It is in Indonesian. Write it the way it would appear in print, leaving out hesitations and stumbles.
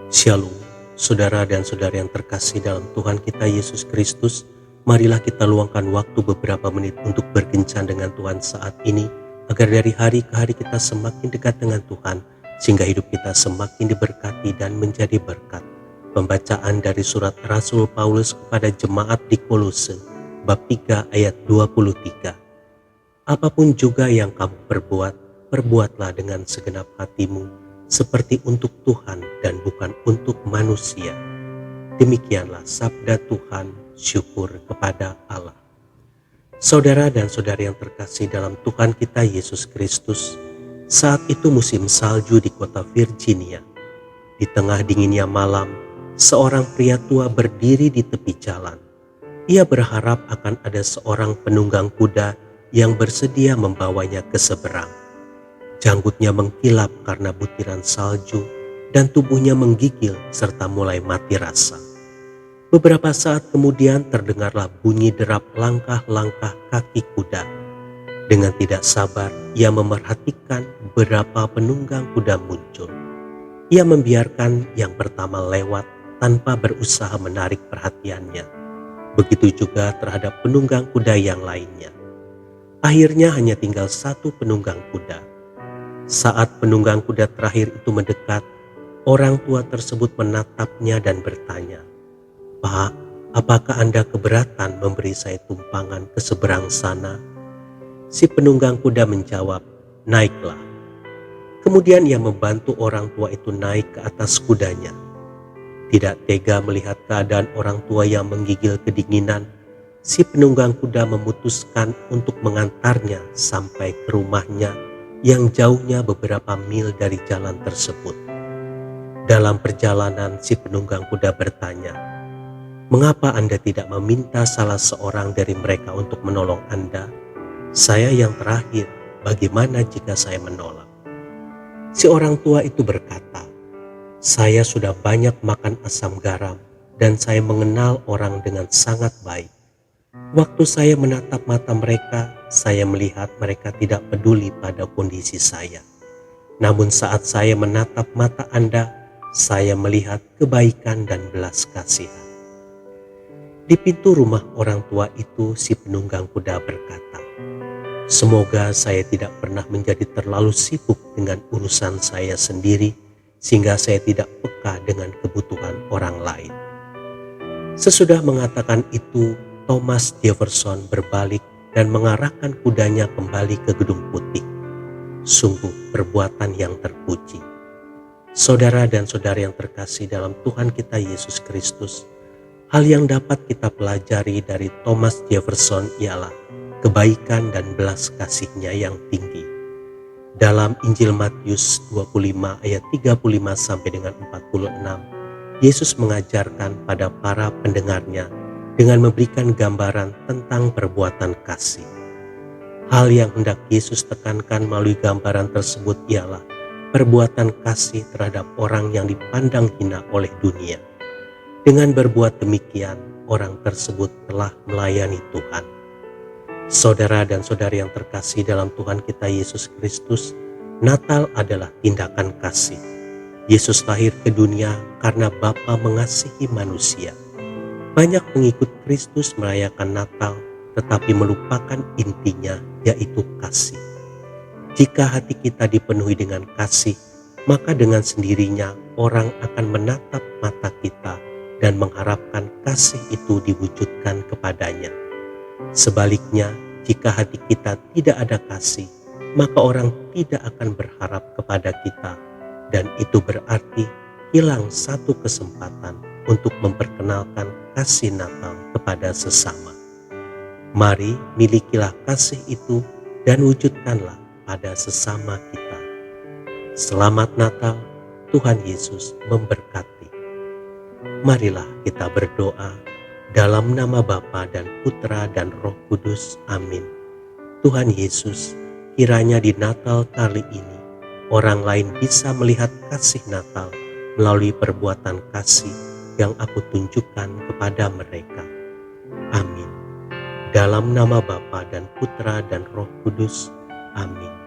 Shalom, saudara dan saudari yang terkasih dalam Tuhan kita Yesus Kristus. Marilah kita luangkan waktu beberapa menit untuk berkencan dengan Tuhan saat ini, agar dari hari ke hari kita semakin dekat dengan Tuhan, sehingga hidup kita semakin diberkati dan menjadi berkat. Pembacaan dari surat Rasul Paulus kepada jemaat di Kolose, bab 3 ayat 23. Apapun juga yang kamu perbuat, perbuatlah dengan segenap hatimu, seperti untuk Tuhan dan bukan untuk manusia. Demikianlah sabda Tuhan, syukur kepada Allah. Saudara dan saudari yang terkasih dalam Tuhan kita Yesus Kristus, saat itu musim salju di kota Virginia. Di tengah dinginnya malam, seorang pria tua berdiri di tepi jalan. Ia berharap akan ada seorang penunggang kuda yang bersedia membawanya ke seberang. Janggutnya mengkilap karena butiran salju dan tubuhnya menggigil serta mulai mati rasa. Beberapa saat kemudian terdengarlah bunyi derap langkah-langkah kaki kuda. Dengan tidak sabar, ia memerhatikan berapa penunggang kuda muncul. Ia membiarkan yang pertama lewat tanpa berusaha menarik perhatiannya. Begitu juga terhadap penunggang kuda yang lainnya. Akhirnya hanya tinggal satu penunggang kuda. Saat penunggang kuda terakhir itu mendekat, orang tua tersebut menatapnya dan bertanya, "Pak, apakah Anda keberatan memberi saya tumpangan ke seberang sana?" Si penunggang kuda menjawab, "Naiklah." Kemudian ia membantu orang tua itu naik ke atas kudanya. Tidak tega melihat keadaan orang tua yang menggigil kedinginan, si penunggang kuda memutuskan untuk mengantarnya sampai ke rumahnya yang jauhnya beberapa mil dari jalan tersebut. Dalam perjalanan, si penunggang kuda bertanya, "Mengapa Anda tidak meminta salah seorang dari mereka untuk menolong Anda? Saya yang terakhir, bagaimana jika saya menolak?" Si orang tua itu berkata, "Saya sudah banyak makan asam garam dan saya mengenal orang dengan sangat baik. Waktu saya menatap mata mereka, saya melihat mereka tidak peduli pada kondisi saya. Namun saat saya menatap mata Anda, saya melihat kebaikan dan belas kasihan." Di pintu rumah orang tua itu, si penunggang kuda berkata, "Semoga saya tidak pernah menjadi terlalu sibuk dengan urusan saya sendiri, sehingga saya tidak peka dengan kebutuhan orang lain." Sesudah mengatakan itu, Thomas Jefferson berbalik dan mengarahkan kudanya kembali ke Gedung Putih. Sungguh perbuatan yang terpuji. Saudara dan saudari yang terkasih dalam Tuhan kita Yesus Kristus, hal yang dapat kita pelajari dari Thomas Jefferson ialah kebaikan dan belas kasihnya yang tinggi. Dalam Injil Matius 25 ayat 35 sampai dengan 46, Yesus mengajarkan pada para pendengarnya dengan memberikan gambaran tentang perbuatan kasih. Hal yang hendak Yesus tekankan melalui gambaran tersebut ialah perbuatan kasih terhadap orang yang dipandang hina oleh dunia. Dengan berbuat demikian, orang tersebut telah melayani Tuhan. Saudara dan saudari yang terkasih dalam Tuhan kita Yesus Kristus, Natal adalah tindakan kasih. Yesus lahir ke dunia karena Bapa mengasihi manusia. Banyak pengikut Kristus merayakan Natal tetapi melupakan intinya, yaitu kasih. Jika hati kita dipenuhi dengan kasih, maka dengan sendirinya orang akan menatap mata kita dan mengharapkan kasih itu diwujudkan kepadanya. Sebaliknya, jika hati kita tidak ada kasih, maka orang tidak akan berharap kepada kita, dan itu berarti hilang satu kesempatan untuk memperkenalkan kasih Natal kepada sesama. Mari milikilah kasih itu dan wujudkanlah pada sesama kita. Selamat Natal, Tuhan Yesus memberkati. Marilah kita berdoa dalam nama Bapa dan Putra dan Roh Kudus. Amin. Tuhan Yesus, kiranya di Natal kali ini orang lain bisa melihat kasih Natal melalui perbuatan kasih yang aku tunjukkan kepada mereka. Amin. Dalam nama Bapa dan Putra dan Roh Kudus. Amin.